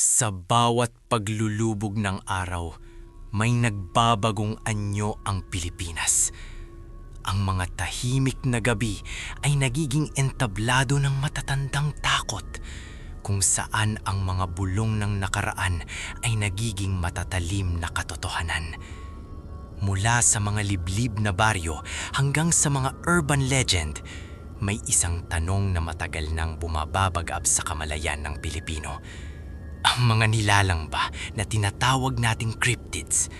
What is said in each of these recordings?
Sa bawat paglulubog ng araw, may nagbabagong anyo ang Pilipinas. Ang mga tahimik na gabi ay nagiging entablado ng matatandang takot, kung saan ang mga bulong ng nakaraan ay nagiging matatalim na katotohanan. Mula sa mga liblib na baryo hanggang sa mga urban legend, may isang tanong na matagal nang bumababagab sa kamalayan ng Pilipino. Ang mga nilalang ba na tinatawag nating cryptids,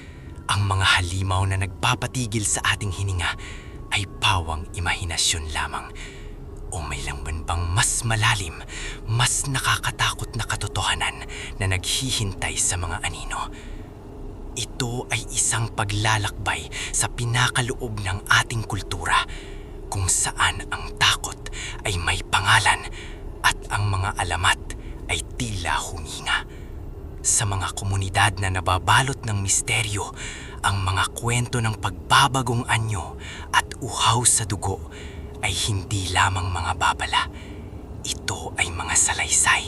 ang mga halimaw na nagpapatigil sa ating hininga, ay pawang imahinasyon lamang? O may laman bang mas malalim, mas nakakatakot na katotohanan na naghihintay sa mga anino? Ito ay isang paglalakbay sa pinakaloob ng ating kultura, kung saan ang takot ay may pangalan at ang mga alamat ay tila huminga. Sa mga komunidad na nababalot ng misteryo, ang mga kwento ng pagbabagong anyo at uhaw sa dugo ay hindi lamang mga babala. Ito ay mga salaysay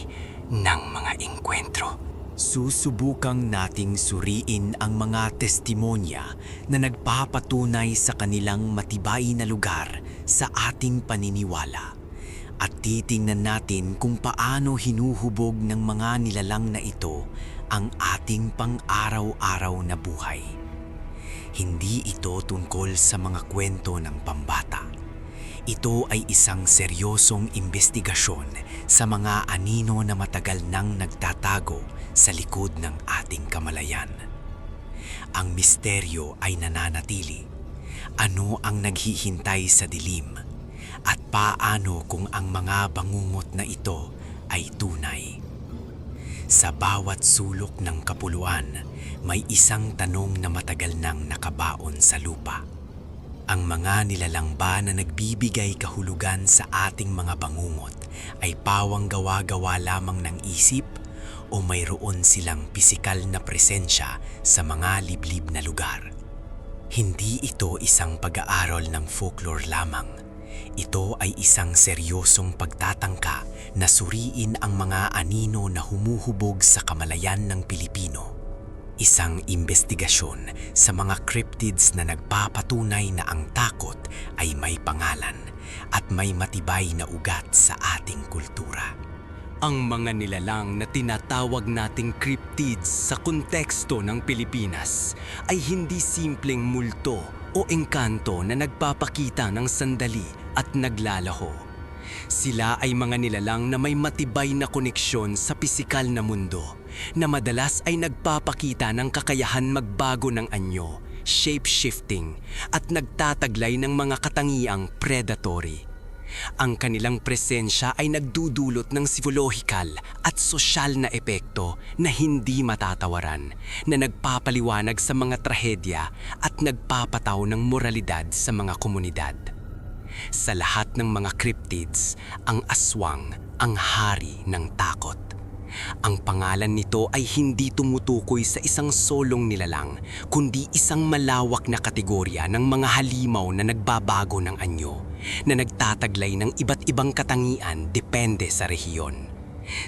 ng mga engkwentro. Susubukang nating suriin ang mga testimonya na nagpapatunay sa kanilang matibay na lugar sa ating paniniwala. At titingnan natin kung paano hinuhubog ng mga nilalang na ito ang ating pang-araw-araw na buhay. Hindi ito tungkol sa mga kwento ng pambata. Ito ay isang seryosong investigasyon sa mga anino na matagal nang nagtatago sa likod ng ating kamalayan. Ang misteryo ay nananatili. Ano ang naghihintay sa dilim? At paano kung ang mga bangungot na ito ay tunay? Sa bawat sulok ng kapuluan, may isang tanong na matagal nang nakabaon sa lupa. Ang mga nilalang ba na nagbibigay kahulugan sa ating mga bangungot ay pawang gawa-gawa lamang ng isip, o mayroon silang pisikal na presensya sa mga liblib na lugar? Hindi ito isang pag-aaral ng folklore lamang. Ito ay isang seryosong pagtatangka na suriin ang mga anino na humuhubog sa kamalayan ng Pilipino. Isang investigasyon sa mga cryptids na nagpapatunay na ang takot ay may pangalan at may matibay na ugat sa ating kultura. Ang mga nilalang na tinatawag nating cryptids sa konteksto ng Pilipinas ay hindi simpleng multo o engkanto na nagpapakita ng sandali at naglalaho. Sila ay mga nilalang na may matibay na koneksyon sa pisikal na mundo, na madalas ay nagpapakita ng kakayahan magbago ng anyo, shape-shifting, at nagtataglay ng mga katangiang predatory. Ang kanilang presensya ay nagdudulot ng psikolohikal at sosyal na epekto na hindi matatawaran, na nagpapaliwanag sa mga trahedya at nagpapataw ng moralidad sa mga komunidad. Sa lahat ng mga cryptids, ang aswang ang hari ng takot. Ang pangalan nito ay hindi tumutukoy sa isang solong nilalang, kundi isang malawak na kategorya ng mga halimaw na nagbabago ng anyo, na nagtataglay ng iba't ibang katangian depende sa rehiyon.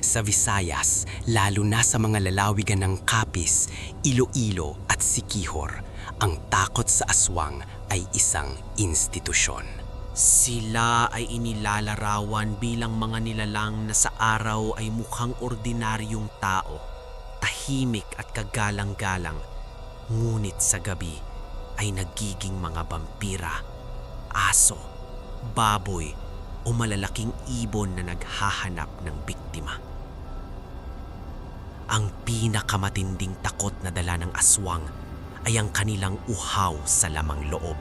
Sa Visayas, lalo na sa mga lalawigan ng Capiz, Iloilo at Siquijor, ang takot sa aswang ay isang institusyon. Sila ay inilalarawan bilang mga nilalang na sa araw ay mukhang ordinaryong tao, tahimik at kagalang-galang, ngunit sa gabi ay nagiging mga vampira, aso, baboy o malalaking ibon na naghahanap ng biktima. Ang pinakamatinding takot na dala ng aswang ay ang kanilang uhaw sa lamang loob,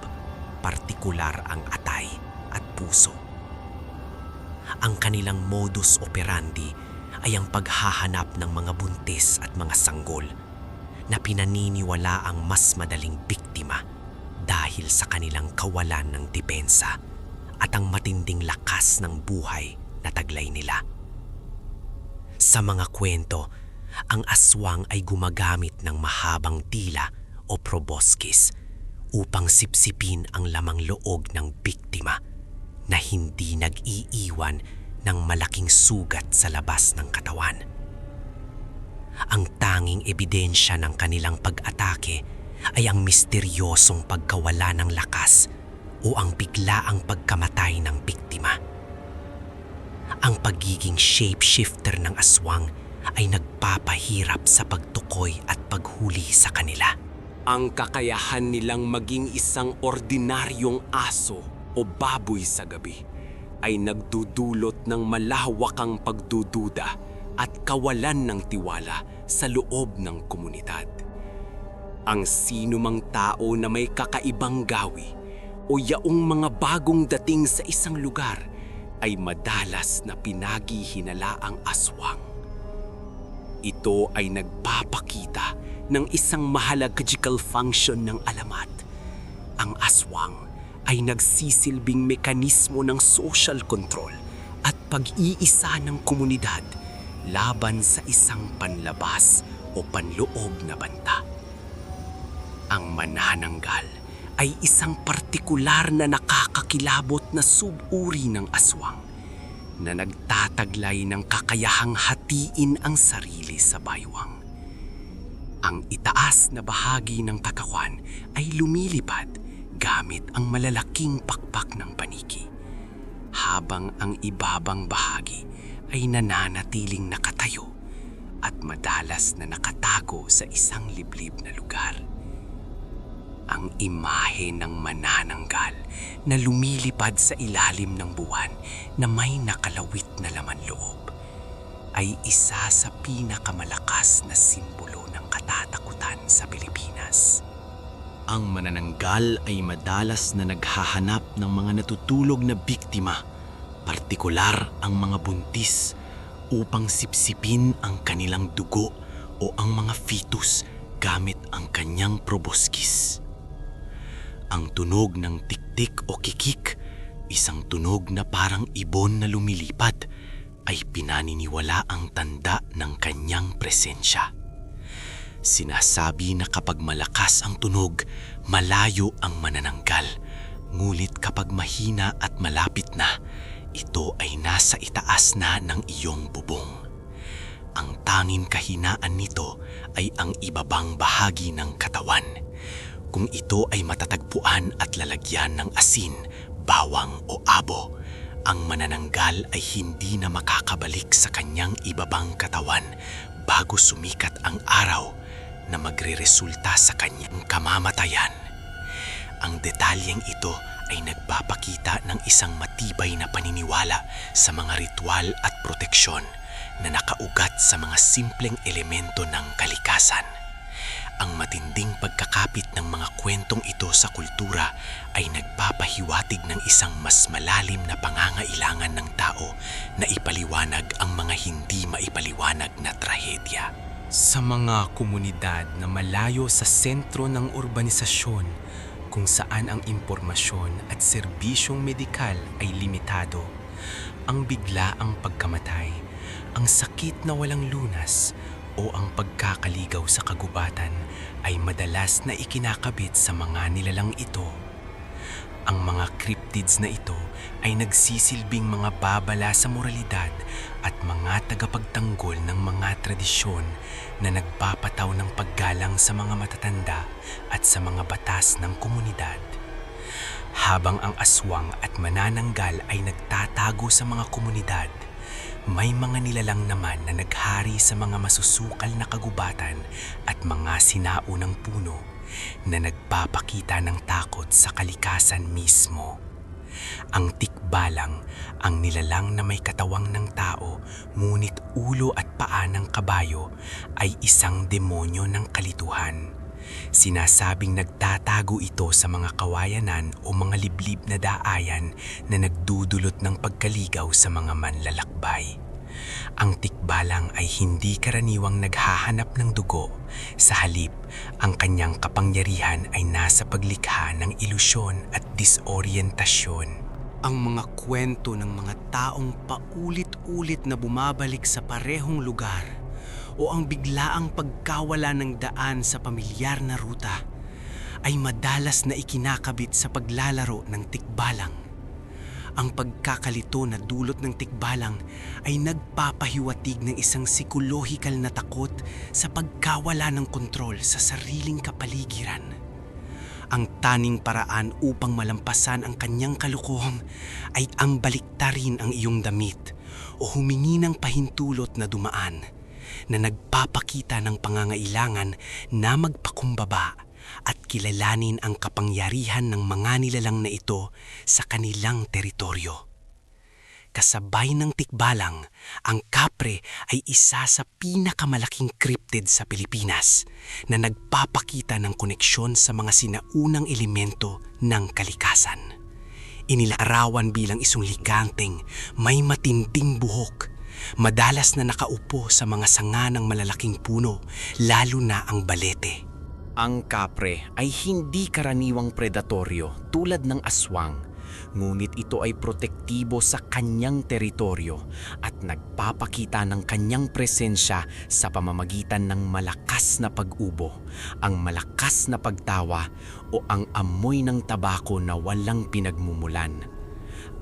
partikular ang atay at puso. Ang kanilang modus operandi ay ang paghahanap ng mga buntis at mga sanggol na pinaniniwala ang mas madaling biktima dahil sa kanilang kawalan ng depensa at ang matinding lakas ng buhay na taglay nila. Sa mga kwento, ang aswang ay gumagamit ng mahabang tila o proboscis upang sipsipin ang lamang loob ng biktima na hindi nag-iiwan ng malaking sugat sa labas ng katawan. Ang tanging ebidensya ng kanilang pag-atake ay ang misteryosong pagkawala ng lakas o ang biglaang pagkamatay ng biktima. Ang pagiging shapeshifter ng aswang ay nagpapahirap sa pagtukoy at paghuli sa kanila. Ang kakayahan nilang maging isang ordinaryong aso o baboy sa gabi ay nagdudulot ng malawakang pagdududa at kawalan ng tiwala sa loob ng komunidad. Ang sinumang tao na may kakaibang gawi o yaong mga bagong dating sa isang lugar ay madalas na pinaghihinalaang aswang. Ito ay nagpapakita ng isang mahalagical function ng alamat. Ang aswang ay nagsisilbing mekanismo ng social control at pag-iisa ng komunidad laban sa isang panlabas o panloob na banta. Ang manananggal ay isang partikular na nakakakilabot na suburi ng aswang na nagtataglay ng kakayahang hatiin ang sarili sa baywang. Ang itaas na bahagi ng katawan ay lumilipad gamit ang malalaking pakpak ng paniki, habang ang ibabang bahagi ay nananatiling nakatayo at madalas na nakatago sa isang liblib na lugar. Ang imahe ng manananggal na lumilipad sa ilalim ng buwan na may nakalawit na laman loob ay isa sa pinakamalakas na simbolo ng katatakutan sa Pilipinas. Ang manananggal ay madalas na naghahanap ng mga natutulog na biktima, partikular ang mga buntis, upang sipsipin ang kanilang dugo o ang mga fetus gamit ang kanyang proboscis. Ang tunog ng tiktik o kikik, isang tunog na parang ibon na lumilipad, ay pinaniniwala ang tanda ng kanyang presensya. Sinasabi na kapag malakas ang tunog, malayo ang manananggal. Ngulit kapag mahina at malapit na, ito ay nasa itaas na ng iyong bubong. Ang tanging kahinaan nito ay ang ibabang bahagi ng katawan. Kung ito ay matatagpuan at lalagyan ng asin, bawang o abo, ang manananggal ay hindi na makakabalik sa kanyang ibabang katawan bago sumikat ang araw na magreresulta sa kanyang kamamatayan. Ang detalyeng ito ay nagpapakita ng isang matibay na paniniwala sa mga ritual at proteksyon na nakaugat sa mga simpleng elemento ng kalikasan. Ang matinding pagkakapit ng mga kwentong ito sa kultura ay nagpapahiwatig ng isang mas malalim na pangangailangan ng tao na ipaliwanag ang mga hindi maipaliwanag na trahedya. Sa mga komunidad na malayo sa sentro ng urbanisasyon, kung saan ang impormasyon at serbisyong medikal ay limitado, ang biglaang pagkamatay, ang sakit na walang lunas, o ang pagkakaligaw sa kagubatan ay madalas na ikinakabit sa mga nilalang ito. Ang mga cryptids na ito ay nagsisilbing mga babala sa moralidad at mga tagapagtanggol ng mga tradisyon na nagpapataw ng paggalang sa mga matatanda at sa mga batas ng komunidad. Habang ang aswang at manananggal ay nagtatago sa mga komunidad, may mga nilalang naman na naghari sa mga masusukal na kagubatan at mga sinaunang puno na nagpapakita ng takot sa kalikasan mismo. Ang tikbalang, ang nilalang na may katawang ng tao ngunit ulo at paa ng kabayo, ay isang demonyo ng kalituhan. Sinasabing nagtatago ito sa mga kawayanan o mga liblib na daayan na nagdudulot ng pagkaligaw sa mga manlalakbay. Ang tikbalang ay hindi karaniwang naghahanap ng dugo. Sa halip, ang kanyang kapangyarihan ay nasa paglikha ng ilusyon at disorientasyon. Ang mga kwento ng mga taong paulit-ulit na bumabalik sa parehong lugar o ang biglaang pagkawala ng daan sa pamilyar na ruta ay madalas na ikinakabit sa paglalaro ng tikbalang. Ang pagkakalito na dulot ng tikbalang ay nagpapahiwatig ng isang psikolohikal na takot sa pagkawala ng kontrol sa sariling kapaligiran. Ang taning paraan upang malampasan ang kanyang kalukuhang ay ang baliktarin ang iyong damit o humingi ng pahintulot na dumaan na nagpapakita ng pangangailangan na magpakumbaba at kilalanin ang kapangyarihan ng mga nilalang na ito sa kanilang teritoryo. Kasabay ng tikbalang, ang kapre ay isa sa pinakamalaking cryptid sa Pilipinas na nagpapakita ng koneksyon sa mga sinaunang elemento ng kalikasan. Inilarawan bilang isang liganteng may matinding buhok, madalas na nakaupo sa mga sanga ng malalaking puno, lalo na ang balete. Ang kapre ay hindi karaniwang predatoryo tulad ng aswang, ngunit ito ay protektibo sa kanyang teritoryo at nagpapakita ng kanyang presensya sa pamamagitan ng malakas na pag-ubo, ang malakas na pagtawa o ang amoy ng tabako na walang pinagmumulan.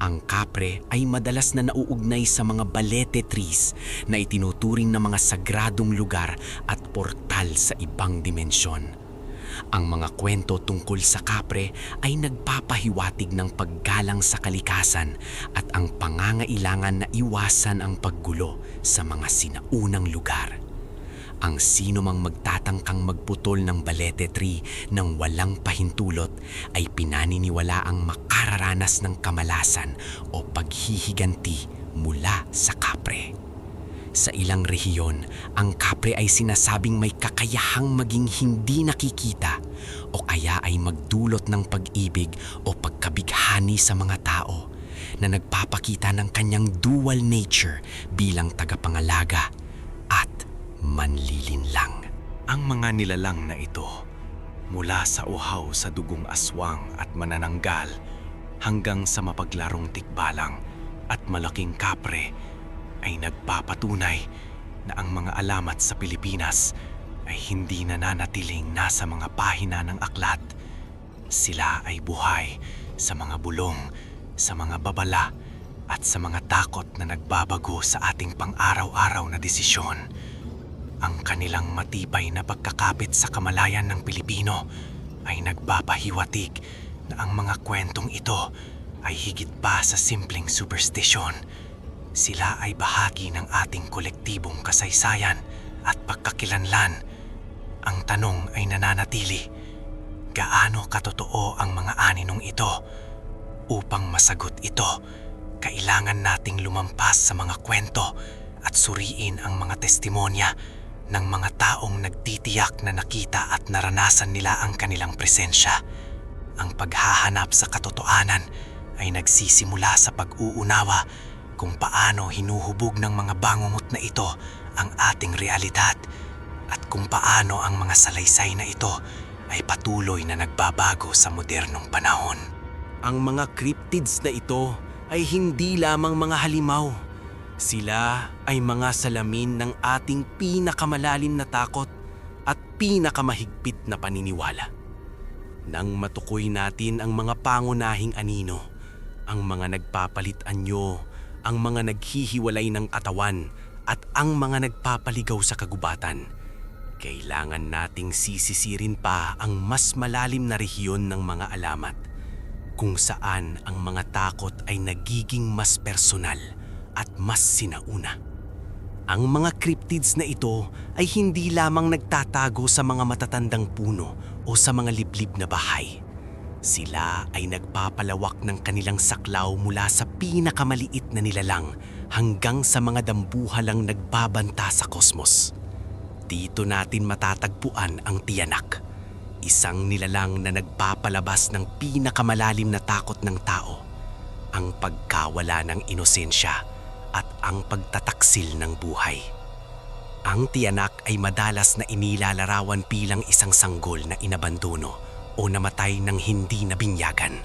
Ang kapre ay madalas na nauugnay sa mga balete trees na itinuturing na mga sagradong lugar at portal sa ibang dimensyon. Ang mga kwento tungkol sa kapre ay nagpapahiwatig ng paggalang sa kalikasan at ang pangangailangan na iwasan ang paggulo sa mga sinaunang lugar. Ang sino mang magtatangkang magputol ng balete tree ng walang pahintulot ay pinaniniwala ang makararanas ng kamalasan o paghihiganti mula sa kapre. Sa ilang rehiyon, ang kapre ay sinasabing may kakayahang maging hindi nakikita o kaya ay magdulot ng pag-ibig o pagkabighani sa mga tao na nagpapakita ng kanyang dual nature bilang tagapangalaga at manlilinlang. Ang mga nilalang na ito, mula sa uhaw sa dugong aswang at manananggal hanggang sa mapaglarong tikbalang at malaking kapre, ay nagpapatunay na ang mga alamat sa Pilipinas ay hindi nananatiling nasa mga pahina ng aklat. Sila ay buhay sa mga bulong, sa mga babala at sa mga takot na nagbabago sa ating pang-araw-araw na desisyon. Ang kanilang matibay na pagkakapit sa kamalayan ng Pilipino ay nagpapahiwatig na ang mga kwentong ito ay higit pa sa simpleng superstisyon. Sila ay bahagi ng ating kolektibong kasaysayan at pagkakilanlan. Ang tanong ay nananatili, gaano katotoo ang mga aninong ito? Upang masagot ito, kailangan nating lumampas sa mga kwento at suriin ang mga testimonya ng mga taong nagtitiyak na nakita at naranasan nila ang kanilang presensya. Ang paghahanap sa katotohanan ay nagsisimula sa pag-uunawa kung paano hinuhubog ng mga bangungot na ito ang ating realidad at kung paano ang mga salaysay na ito ay patuloy na nagbabago sa modernong panahon. Ang mga cryptids na ito ay hindi lamang mga halimaw. Sila ay mga salamin ng ating pinakamalalim na takot at pinakamahigpit na paniniwala. Nang matukoy natin ang mga pangunahing anino, ang mga nagpapalit anyo, ang mga naghihiwalay ng katawan at ang mga nagpapaligaw sa kagubatan, kailangan nating sisisirin pa ang mas malalim na rehiyon ng mga alamat, kung saan ang mga takot ay nagiging mas personal at mas sinauna. Ang mga cryptids na ito ay hindi lamang nagtatago sa mga matatandang puno o sa mga liblib na bahay. Sila ay nagpapalawak ng kanilang saklaw mula sa pinakamaliit na nilalang hanggang sa mga dambuhalang nagbabanta sa kosmos. Dito natin matatagpuan ang tiyanak, isang nilalang na nagpapalabas ng pinakamalalim na takot ng tao, ang pagkawala ng inosensya at ang pagtataksil ng buhay. Ang tiyanak ay madalas na inilalarawan bilang isang sanggol na inabandono o namatay ng hindi nabinyagan,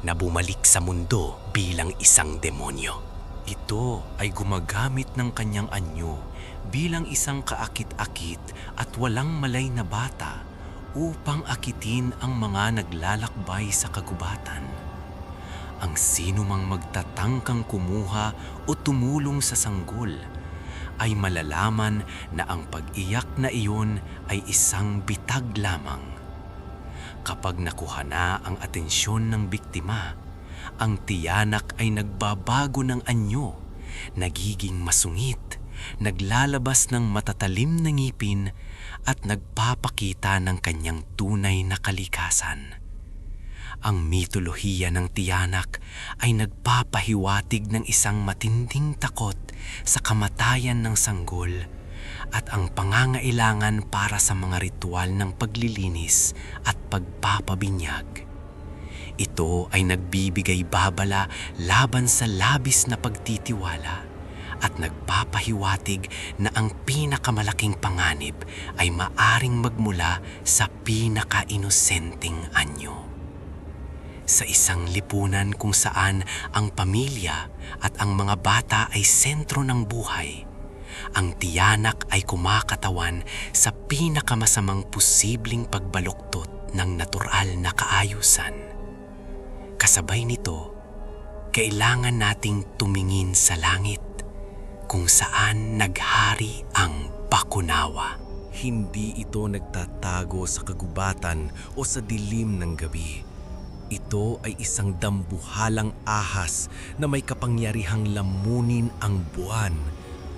na bumalik sa mundo bilang isang demonyo. Ito ay gumagamit ng kanyang anyo bilang isang kaakit-akit at walang malay na bata upang akitin ang mga naglalakbay sa kagubatan. ang sinumang magtatangkang kumuha o tumulong sa sanggol ay malalaman na ang pag-iyak na iyon ay isang bitag lamang. Kapag nakuha na ang atensyon ng biktima, ang tiyanak ay nagbabago ng anyo, nagiging masungit, naglalabas ng matatalim na ngipin at nagpapakita ng kanyang tunay na kalikasan. Ang mitolohiya ng tiyanak ay nagpapahiwatig ng isang matinding takot sa kamatayan ng sanggol at ang pangangailangan para sa mga ritual ng paglilinis at pagpapabinyag. Ito ay nagbibigay babala laban sa labis na pagtitiwala at nagpapahiwatig na ang pinakamalaking panganib ay maaring magmula sa pinaka-inosenteng anyo. Sa isang lipunan kung saan ang pamilya at ang mga bata ay sentro ng buhay, ang tiyanak ay kumakatawan sa pinakamasamang posibleng pagbaluktot ng natural na kaayusan. Kasabay nito, kailangan nating tumingin sa langit kung saan naghari ang Bakunawa. Hindi ito nagtatago sa kagubatan o sa dilim ng gabi. Ito ay isang dambuhalang ahas na may kapangyarihang lamunin ang buwan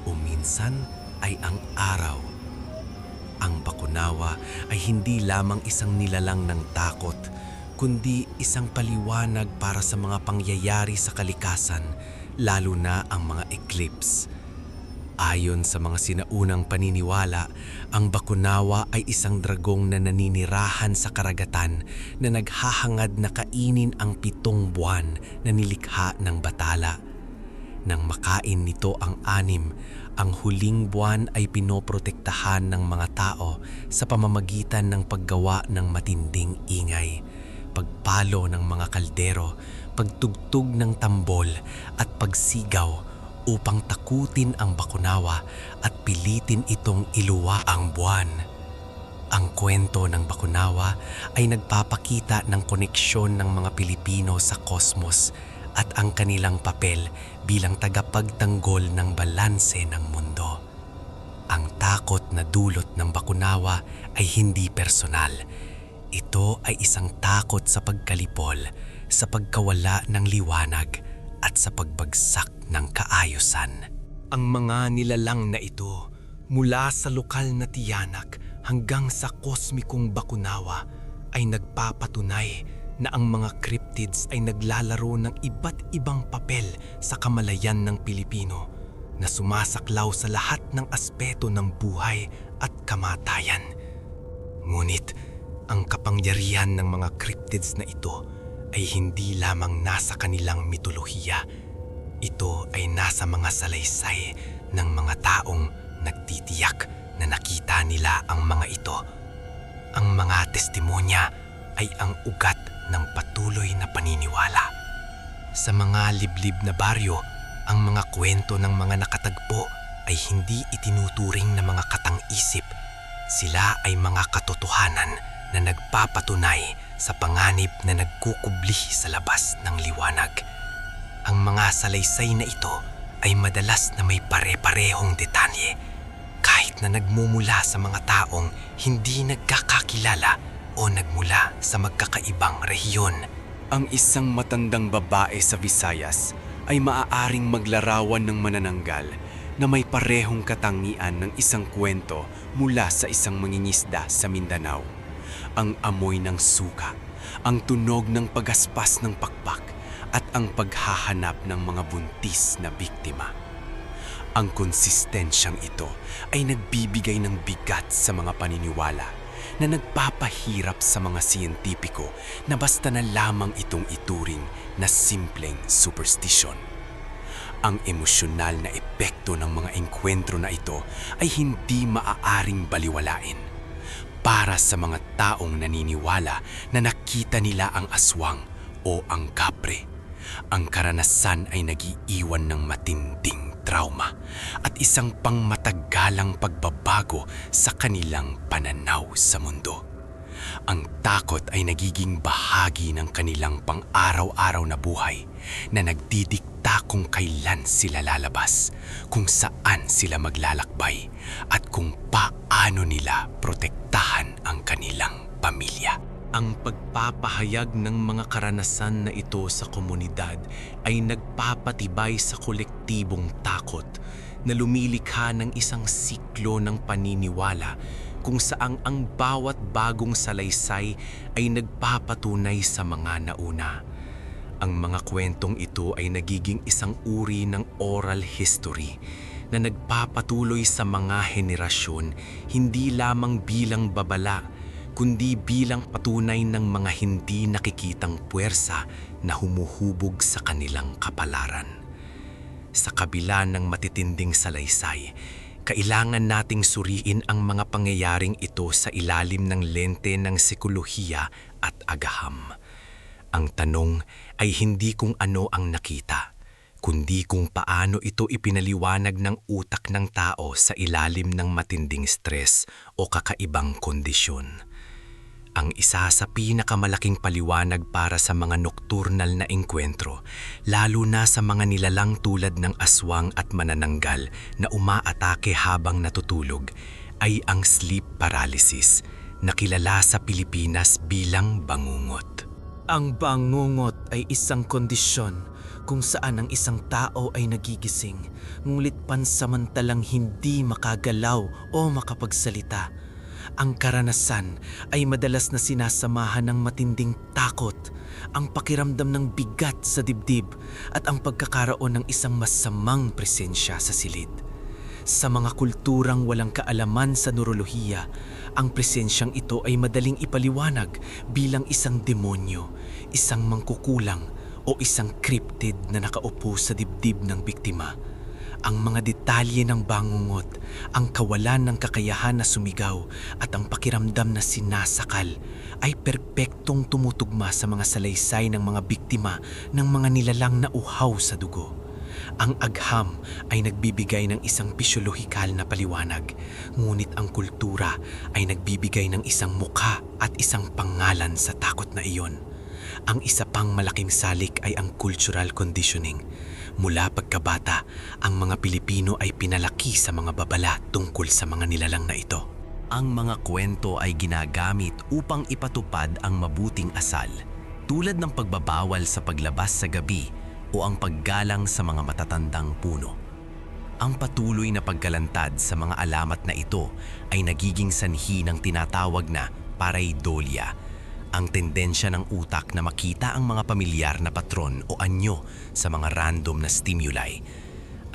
o minsan ay ang araw. Ang Bakunawa ay hindi lamang isang nilalang ng takot, kundi isang paliwanag para sa mga pangyayari sa kalikasan, lalo na ang mga eclipse. Ayon sa mga sinaunang paniniwala, ang Bakunawa ay isang dragong na naninirahan sa karagatan na naghahangad na kainin ang 7 buwan na nilikha ng batala. Nang makain nito ang 6, ang huling buwan ay pinoprotektahan ng mga tao sa pamamagitan ng paggawa ng matinding ingay, pagpalo ng mga kaldero, pagtugtog ng tambol at pagsigaw upang takutin ang Bakunawa at pilitin itong iluwa ang buwan. Ang kwento ng Bakunawa ay nagpapakita ng koneksyon ng mga Pilipino sa kosmos at ang kanilang papel bilang tagapagtanggol ng balanse ng mundo. Ang takot na dulot ng Bakunawa ay hindi personal. Ito ay isang takot sa pagkalipol, sa pagkawala ng liwanag at sa pagbagsak ng kaayusan. Ang mga nilalang na ito, mula sa lokal na tiyanak hanggang sa kosmikong Bakunawa, ay nagpapatunay na ang mga cryptids ay naglalaro ng iba't ibang papel sa kamalayan ng Pilipino na sumasaklaw sa lahat ng aspeto ng buhay at kamatayan. Ngunit ang kapangyarihan ng mga cryptids na ito ay hindi lamang nasa kanilang mitolohiya. Ito ay nasa mga salaysay ng mga taong nagtitiyak na nakita nila ang mga ito. Ang mga testimonya ay ang ugat ng patuloy na paniniwala. Sa mga liblib na baryo, ang mga kwento ng mga nakatagpo ay hindi itinuturing na mga katang-isip. Sila ay mga katotohanan na nagpapatunay sa panganib na nagkukubli sa labas ng liwanag. Ang mga salaysay na ito ay madalas na may pare-parehong detalye, kahit na nagmumula sa mga taong hindi nagkakakilala o nagmula sa magkakaibang rehiyon. Ang isang matandang babae sa Visayas ay maaaring maglarawan ng manananggal na may parehong katangian ng isang kwento mula sa isang mangingisda sa Mindanao. Ang amoy ng suka, ang tunog ng pagaspas ng pakpak, at ang paghahanap ng mga buntis na biktima. Ang konsistensyang ito ay nagbibigay ng bigat sa mga paniniwala na nagpapahirap sa mga siyentipiko na basta na lamang itong ituring na simpleng superstition. Ang emosyonal na epekto ng mga engkwentro na ito ay hindi maaaring baliwalain. Para sa mga taong naniniwala na nakita nila ang aswang o ang kapre, ang karanasan ay nag-iiwan ng matinding trauma at isang pangmatagalang pagbabago sa kanilang pananaw sa mundo. Ang takot ay nagiging bahagi ng kanilang pang-araw-araw na buhay na nagdidikta kung kailan sila lalabas, kung saan sila maglalakbay, at kung paano nila protektahan ang kanilang pamilya. Ang pagpapahayag ng mga karanasan na ito sa komunidad ay nagpapatibay sa kolektibong takot na lumilikha ng isang siklo ng paniniwala kung saang ang bawat bagong salaysay ay nagpapatunay sa mga nauna. Ang mga kwentong ito ay nagiging isang uri ng oral history na nagpapatuloy sa mga henerasyon hindi lamang bilang babala, kundi bilang patunay ng mga hindi nakikitang puwersa na humuhubog sa kanilang kapalaran. Sa kabila ng matitinding salaysay, kailangan nating suriin ang mga pangyayaring ito sa ilalim ng lente ng sikolohiya at agaham. Ang tanong ay hindi kung ano ang nakita, kundi kung paano ito ipinaliwanag ng utak ng tao sa ilalim ng matinding stress o kakaibang kondisyon. Ang isa sa pinakamalaking paliwanag para sa mga nocturnal na engkwentro, lalo na sa mga nilalang tulad ng aswang at manananggal na umaatake habang natutulog, ay ang sleep paralysis, na kilala sa Pilipinas bilang bangungot. Ang bangungot ay isang kondisyon kung saan ang isang tao ay nagigising, ngunit pansamantalang hindi makagalaw o makapagsalita. Ang karanasan ay madalas na sinasamahan ng matinding takot, ang pakiramdam ng bigat sa dibdib at ang pagkakaroon ng isang masamang presensya sa silid. Sa mga kulturang walang kaalaman sa neurolohiya, ang presensyang ito ay madaling ipaliwanag bilang isang demonyo, isang mangkukulang o isang cryptid na nakaupo sa dibdib ng biktima. Ang mga detalye ng bangungot, ang kawalan ng kakayahan na sumigaw at ang pakiramdam na sinasakal ay perpektong tumutugma sa mga salaysay ng mga biktima ng mga nilalang na uhaw sa dugo. Ang agham ay nagbibigay ng isang pisyolohikal na paliwanag, ngunit ang kultura ay nagbibigay ng isang mukha at isang pangalan sa takot na iyon. Ang isa pang malaking salik ay ang cultural conditioning. Mula pagkabata, ang mga Pilipino ay pinalaki sa mga babala tungkol sa mga nilalang na ito. Ang mga kwento ay ginagamit upang ipatupad ang mabuting asal, tulad ng pagbabawal sa paglabas sa gabi o ang paggalang sa mga matatandang puno. Ang patuloy na pagkalantad sa mga alamat na ito ay nagiging sanhi ng tinatawag na pareidolia, ang tendensya ng utak na makita ang mga pamilyar na patron o anyo sa mga random na stimuli.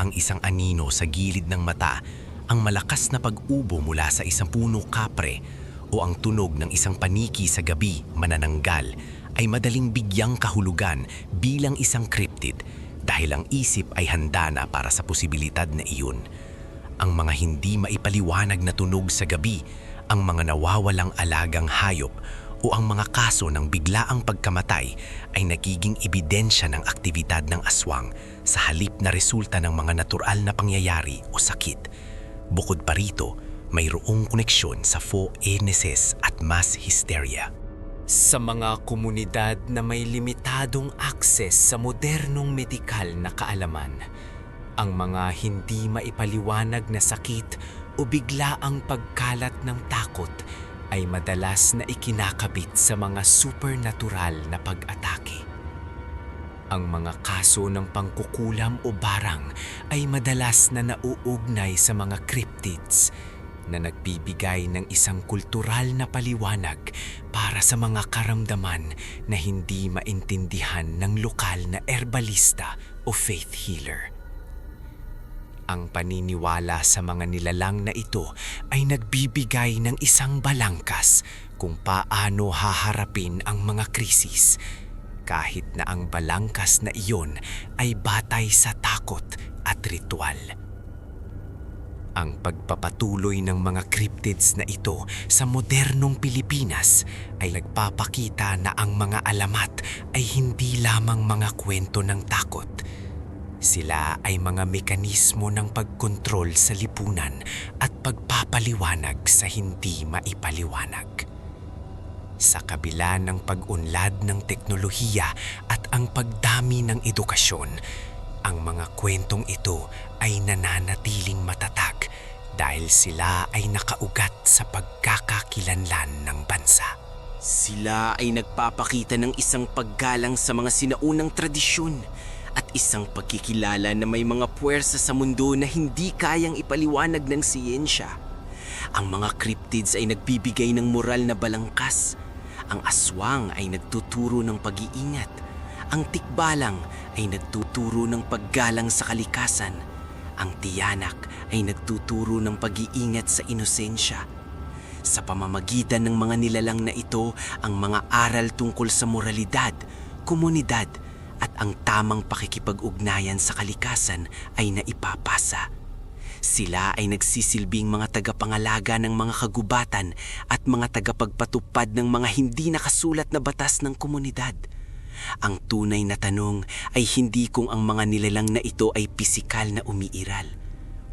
Ang isang anino sa gilid ng mata, ang malakas na pag-ubo mula sa isang puno kapre, o ang tunog ng isang paniki sa gabi manananggal ay madaling bigyang kahulugan bilang isang cryptid dahil ang isip ay handa na para sa posibilidad na iyon. Ang mga hindi maipaliwanag na tunog sa gabi, ang mga nawawalang alagang hayop, o ang mga kaso ng biglaang pagkamatay ay nagiging ebidensya ng aktibidad ng aswang sa halip na resulta ng mga natural na pangyayari o sakit. Bukod pa rito, mayroong koneksyon sa phoenesis at mass hysteria. Sa mga komunidad na may limitadong akses sa modernong medikal na kaalaman, ang mga hindi maipaliwanag na sakit o biglaang pagkalat ng takot ay madalas na ikinakabit sa mga supernatural na pag-atake. Ang mga kaso ng pangkukulam o barang ay madalas na nauugnay sa mga cryptids na nagbibigay ng isang kultural na paliwanag para sa mga karamdaman na hindi maintindihan ng lokal na herbalista o faith healer. Ang paniniwala sa mga nilalang na ito ay nagbibigay ng isang balangkas kung paano haharapin ang mga krisis, kahit na ang balangkas na iyon ay batay sa takot at ritual. Ang pagpapatuloy ng mga cryptids na ito sa modernong Pilipinas ay nagpapakita na ang mga alamat ay hindi lamang mga kwento ng takot. Sila ay mga mekanismo ng pagkontrol sa lipunan at pagpapaliwanag sa hindi maipaliwanag. Sa kabila ng pag-unlad ng teknolohiya at ang pagdami ng edukasyon, ang mga kwentong ito ay nananatiling matatag dahil sila ay nakaugat sa pagkakakilanlan ng bansa. Sila ay nagpapakita ng isang paggalang sa mga sinaunang tradisyon at isang pagkikilala na may mga puwersa sa mundo na hindi kayang ipaliwanag ng siyensya. Ang mga cryptids ay nagbibigay ng moral na balangkas. Ang aswang ay nagtuturo ng pag-iingat. Ang tikbalang ay nagtuturo ng paggalang sa kalikasan. Ang tiyanak ay nagtuturo ng pag-iingat sa inosensya. Sa pamamagitan ng mga nilalang na ito, ang mga aral tungkol sa moralidad, komunidad, at ang tamang pakikipag-ugnayan sa kalikasan ay naipapasa. Sila ay nagsisilbing mga tagapangalaga ng mga kagubatan at mga tagapagpatupad ng mga hindi nakasulat na batas ng komunidad. Ang tunay na tanong ay hindi kung ang mga nilalang na ito ay pisikal na umiiral,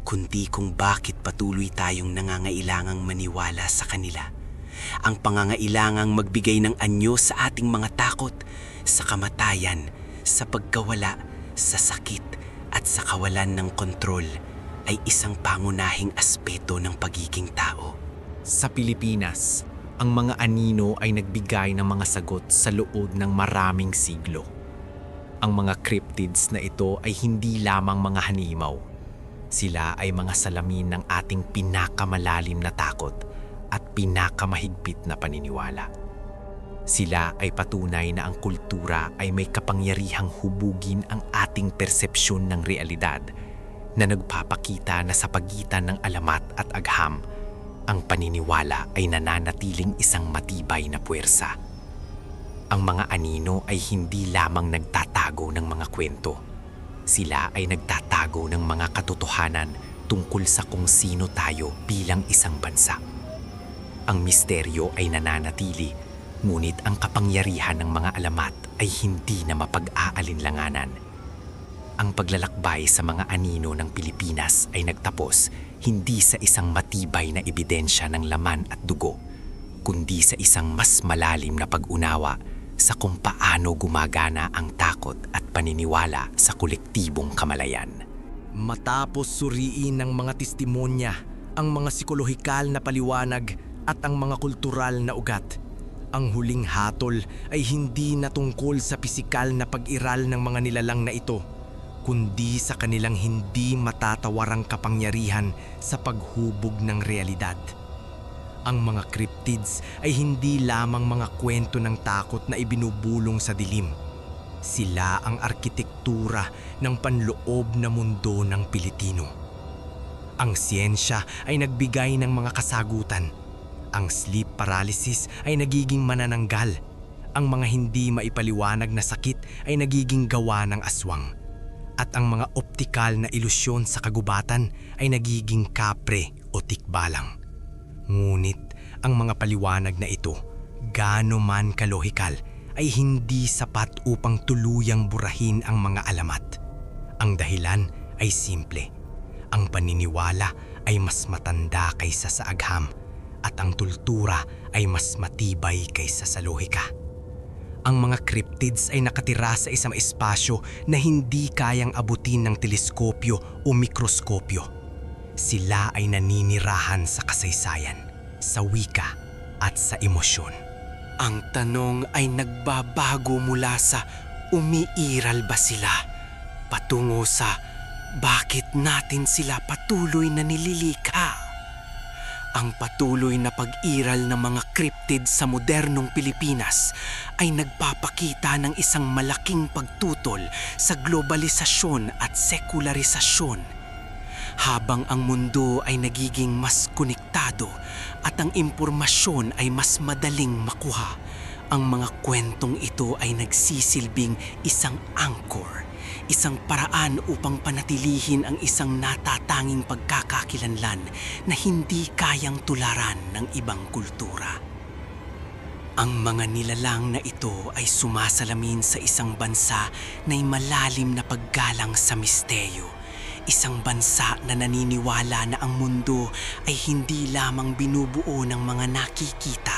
kundi kung bakit patuloy tayong nangangailangang maniwala sa kanila. Ang pangangailangang magbigay ng anyo sa ating mga takot, sa kamatayan, sa pagkawala, sa sakit, at sa kawalan ng kontrol ay isang pangunahing aspeto ng pagiging tao. Sa Pilipinas, ang mga anino ay nagbigay ng mga sagot sa loob ng maraming siglo. Ang mga cryptids na ito ay hindi lamang mga hanimaw. Sila ay mga salamin ng ating pinakamalalim na takot at pinakamahigpit na paniniwala. Sila ay patunay na ang kultura ay may kapangyarihang hubugin ang ating persepsyon ng realidad, na nagpapakita na sa pagitan ng alamat at agham, ang paniniwala ay nananatiling isang matibay na puwersa. Ang mga anino ay hindi lamang nagtatago ng mga kwento. Sila ay nagtatago ng mga katotohanan tungkol sa kung sino tayo bilang isang bansa. Ang misteryo ay nananatili, ngunit ang kapangyarihan ng mga alamat ay hindi na mapag-aalinlanganan. Ang paglalakbay sa mga anino ng Pilipinas ay nagtapos hindi sa isang matibay na ebidensya ng laman at dugo, kundi sa isang mas malalim na pag-unawa sa kung paano gumagana ang takot at paniniwala sa kolektibong kamalayan. Matapos suriin ng mga testimonya, ang mga psikolohikal na paliwanag at ang mga kultural na ugat, ang huling hatol ay hindi na tungkol sa pisikal na pag-iral ng mga nilalang na ito, kundi sa kanilang hindi matatawarang kapangyarihan sa paghubog ng realidad. Ang mga cryptids ay hindi lamang mga kwento ng takot na ibinubulong sa dilim. Sila ang arkitektura ng panloob na mundo ng Pilipino. Ang siyensya ay nagbigay ng mga kasagutan. Ang sleep paralysis ay nagiging manananggal. Ang mga hindi maipaliwanag na sakit ay nagiging gawa ng aswang. At ang mga optikal na ilusyon sa kagubatan ay nagiging kapre o tikbalang. Ngunit ang mga paliwanag na ito, gaano man kalohikal, ay hindi sapat upang tuluyang burahin ang mga alamat. Ang dahilan ay simple. Ang paniniwala ay mas matanda kaysa sa agham at ang tultura ay mas matibay kaysa sa lohika. Ang mga cryptids ay nakatira sa isang espasyo na hindi kayang abutin ng teleskopyo o mikroskopyo. Sila ay naninirahan sa kasaysayan, sa wika at sa emosyon. Ang tanong ay nagbabago mula sa umiiral ba sila patungo sa bakit natin sila patuloy na nililikha. Ang patuloy na pag-iral ng mga cryptid sa modernong Pilipinas ay nagpapakita ng isang malaking pagtutol sa globalisasyon at sekularisasyon. Habang ang mundo ay nagiging mas konektado at ang impormasyon ay mas madaling makuha, ang mga kwentong ito ay nagsisilbing isang anchor, isang paraan upang panatilihin ang isang natatanging pagkakakilanlan na hindi kayang tularan ng ibang kultura. Ang mga nilalang na ito ay sumasalamin sa isang bansa na may malalim na paggalang sa misteryo. Isang bansa na naniniwala na ang mundo ay hindi lamang binubuo ng mga nakikita,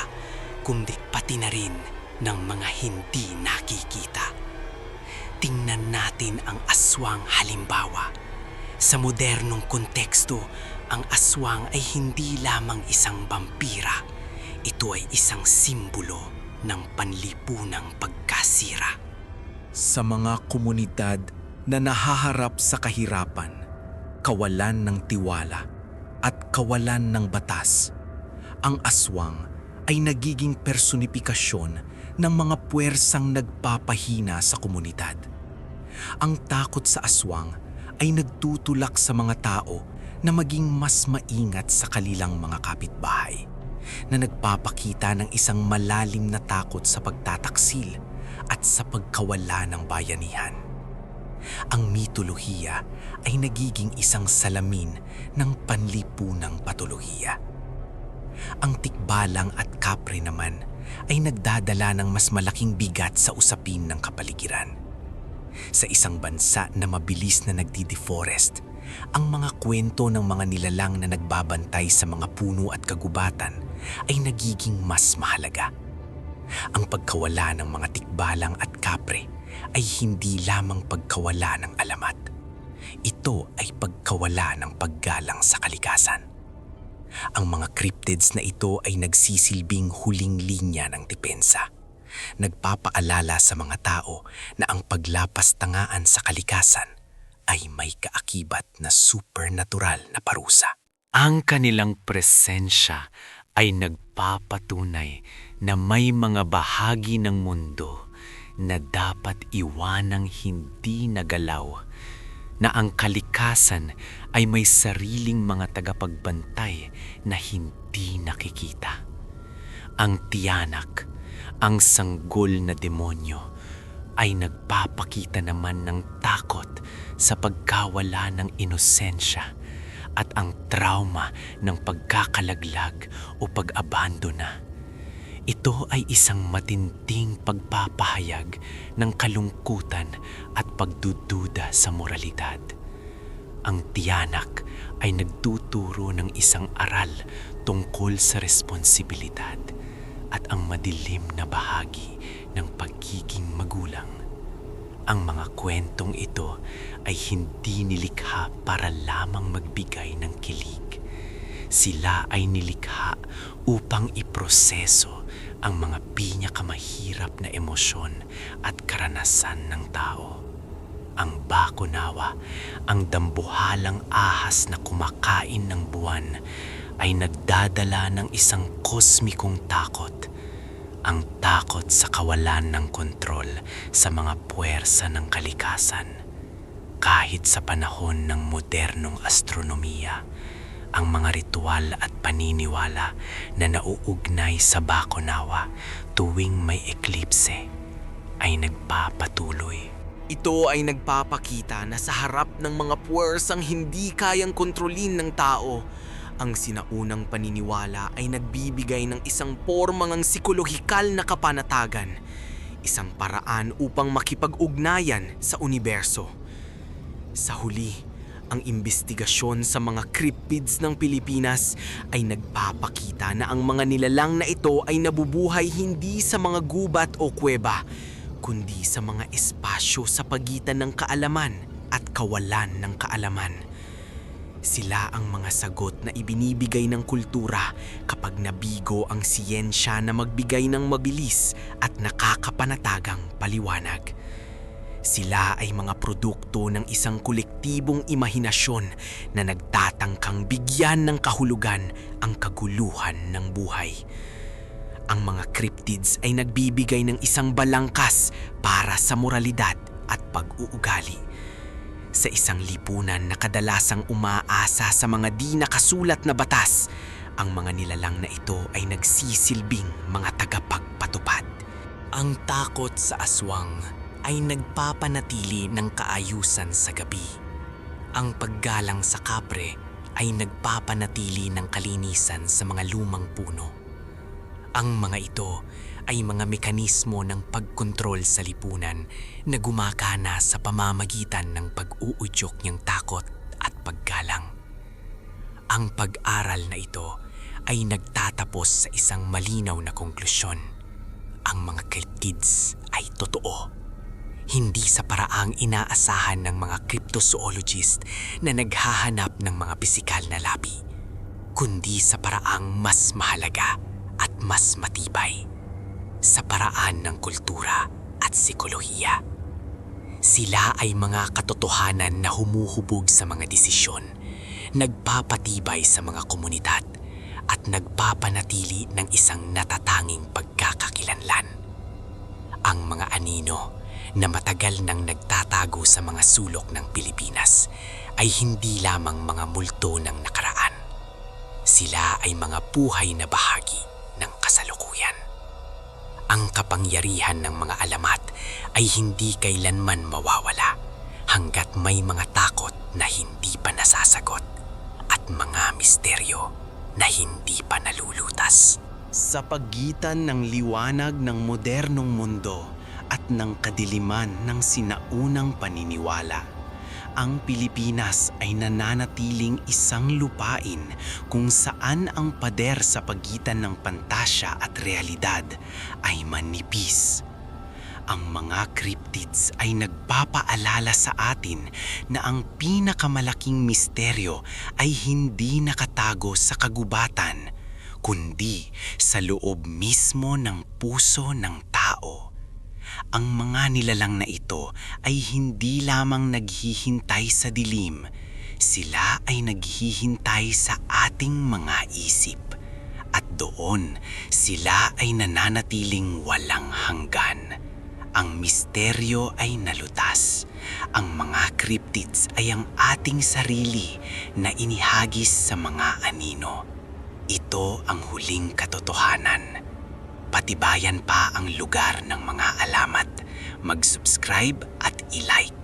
kundi pati na rin ng mga hindi nakikita. Tingnan natin ang aswang halimbawa. Sa modernong konteksto, ang aswang ay hindi lamang isang vampira. Ito ay isang simbolo ng panlipunang pagkasira. Sa mga komunidad na nahaharap sa kahirapan, kawalan ng tiwala at kawalan ng batas, ang aswang ay nagiging personifikasyon ng mga puwersang nagpapahina sa komunidad. Ang takot sa aswang ay nagtutulak sa mga tao na maging mas maingat sa kanilang mga kapitbahay, na nagpapakita ng isang malalim na takot sa pagtataksil at sa pagkawala ng bayanihan. Ang mitolohiya ay nagiging isang salamin ng panlipunang patolohiya. Ang tikbalang at kapre naman ay nagdadala ng mas malaking bigat sa usapin ng kapaligiran. Sa isang bansa na mabilis na nagdi-deforest, ang mga kwento ng mga nilalang na nagbabantay sa mga puno at kagubatan ay nagiging mas mahalaga. Ang pagkawala ng mga tikbalang at kapre ay hindi lamang pagkawala ng alamat. Ito ay pagkawala ng paggalang sa kalikasan. Ang mga cryptids na ito ay nagsisilbing huling linya ng depensa. Nagpapaalala sa mga tao na ang paglapastangaan sa kalikasan ay may kaakibat na supernatural na parusa. Ang kanilang presensya ay nagpapatunay na may mga bahagi ng mundo na dapat iwanang hindi nagalaw, na ang kalikasan ay may sariling mga tagapagbantay na hindi nakikita. Ang tiyanak, ang sanggol na demonyo, ay nagpapakita naman ng takot sa pagkawala ng inosensya at ang trauma ng pagkakalaglag o pag-abandona. Ito ay isang matinding pagpapahayag ng kalungkutan at pagdududa sa moralidad. Ang tiyanak ay nagtuturo ng isang aral tungkol sa responsibilidad at ang madilim na bahagi ng pagiging magulang. Ang mga kwentong ito ay hindi nilikha para lamang magbigay ng kilig. Sila ay nilikha upang iproseso ang mga pinakamahirap na emosyon at karanasan ng tao. Ang bakunawa, ang dambuhalang ahas na kumakain ng buwan, ay nagdadala ng isang kosmikong takot. Ang takot sa kawalan ng kontrol sa mga puwersa ng kalikasan. Kahit sa panahon ng modernong astronomiya, ang mga ritual at paniniwala na nauugnay sa bakunawa tuwing may eklipse ay nagpapatuloy. Ito ay nagpapakita na sa harap ng mga puwersang hindi kayang kontrolin ng tao, ang sinaunang paniniwala ay nagbibigay ng isang porma ng psikolohikal na kapanatagan, isang paraan upang makipag-ugnayan sa universo. Sa huli, ang imbestigasyon sa mga cryptids ng Pilipinas ay nagpapakita na ang mga nilalang na ito ay nabubuhay hindi sa mga gubat o kuweba, kundi sa mga espasyo sa pagitan ng kaalaman at kawalan ng kaalaman. Sila ang mga sagot na ibinibigay ng kultura kapag nabigo ang siyensya na magbigay ng mabilis at nakakapanatagang paliwanag. Sila ay mga produkto ng isang kolektibong imahinasyon na nagtatangkang bigyan ng kahulugan ang kaguluhan ng buhay. Ang mga cryptids ay nagbibigay ng isang balangkas para sa moralidad at pag-uugali. Sa isang lipunan na kadalasang umaasa sa mga di nakasulat na batas, ang mga nilalang na ito ay nagsisilbing mga tagapagpatupad. Ang takot sa aswang ay nagpapanatili ng kaayusan sa gabi. Ang paggalang sa kapre ay nagpapanatili ng kalinisan sa mga lumang puno. Ang mga ito ay mga mekanismo ng pagkontrol sa lipunan na gumagana sa pamamagitan ng pag-uudyok niyang takot at paggalang. Ang pag-aral na ito ay nagtatapos sa isang malinaw na konklusyon. Ang mga cryptids ay totoo. Hindi sa paraang inaasahan ng mga cryptozoologist na naghahanap ng mga pisikal na labi, kundi sa paraang mas mahalaga at mas matibay, sa paraan ng kultura at psikolohiya. Sila ay mga katotohanan na humuhubog sa mga desisyon, nagpapatibay sa mga komunidad, at nagpapanatili ng isang natatanging pagkakakilanlan. Ang mga anino na matagal nang nagtatago sa mga sulok ng Pilipinas ay hindi lamang mga multo ng nakaraan. Sila ay mga buhay na bahagi ng kasalukuyan. Ang kapangyarihan ng mga alamat ay hindi kailanman mawawala hanggat may mga takot na hindi pa nasasagot at mga misteryo na hindi pa nalulutas. Sa pagitan ng liwanag ng modernong mundo at ng kadiliman ng sinaunang paniniwala, ang Pilipinas ay nananatiling isang lupain kung saan ang pader sa pagitan ng pantasya at realidad ay manipis. Ang mga cryptids ay nagpapaalala sa atin na ang pinakamalaking misteryo ay hindi nakatago sa kagubatan, kundi sa loob mismo ng puso ng tao. Ang mga nilalang na ito ay hindi lamang naghihintay sa dilim, sila ay naghihintay sa ating mga isip. At doon, sila ay nananatiling walang hanggan. Ang misteryo ay nalutas. Ang mga cryptids ay ang ating sarili na inihagis sa mga anino. Ito ang huling katotohanan. Patibayan pa ang lugar ng mga alamat. Mag-subscribe at i-like.